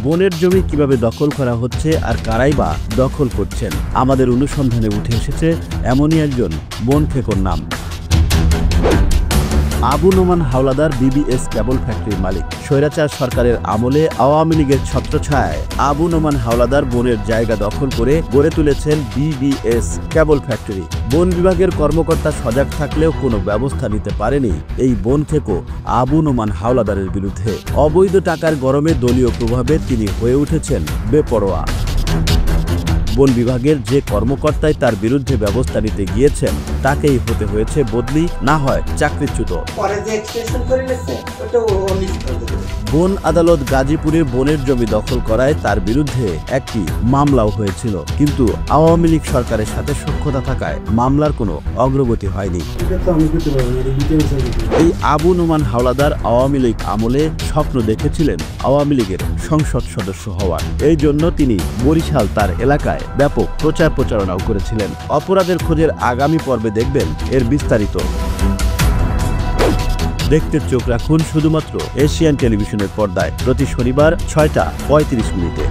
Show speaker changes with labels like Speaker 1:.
Speaker 1: বনের জমি কিভাবে দখল করা হচ্ছে আর কারাই বা দখল করছেন, আমাদের অনুসন্ধানে উঠে এসেছে এমনই একজন বন খেকোর নাম। আবু নোমান হাওলাদার বিবিএস কেবল ফ্যাক্টরির মালিক। স্বৈরাচার সরকারের আমলে আওয়ামী লীগের ছত্রছায়ায় আবু নোমান হাওলাদার বনের জায়গা দখল করে গড়ে তুলেছেন বিবিএস কেবল ফ্যাক্টরি। বন বিভাগের কর্মকর্তা সজাগ থাকলেও কোনো ব্যবস্থা নিতে পারেনি এই বন খেকো আবু নোমান হাওলাদারের বিরুদ্ধে। অবৈধ টাকার গরমে দলীয় প্রভাবে তিনি হয়ে উঠেছেন বেপরোয়া। বন বিভাগের যে কর্মকর্তাই তার বিরুদ্ধে ব্যবস্থা নিতে গিয়েছেন তাকেই হতে হয়েছে বদলি, না হয় চাকরিচ্যুত। বন আদালত গাজীপুরে বনের জমি দখল করায় তার বিরুদ্ধে একটি মামলাও হয়েছিল, কিন্তু আওয়ামী লীগ সরকারের সাথে সখ্যতা থাকায় মামলার কোনো অগ্রগতি হয়নি। এই আবু নোমান হাওলাদার আওয়ামী লীগ আমলে স্বপ্ন দেখেছিলেন আওয়ামী লীগের সংসদ সদস্য হওয়ার। এই জন্য তিনি বরিশাল তার এলাকায় ব্যাপক প্রচার প্রচারণাও করেছিলেন। অপরাধের খোঁজের আগামী পর্বে দেখবেন এর বিস্তারিত। দেখতে চোখ রাখুন শুধুমাত্র এশিয়ান টেলিভিশনের পর্দায় প্রতি শনিবার ৬টা ৩৫ মিনিটে।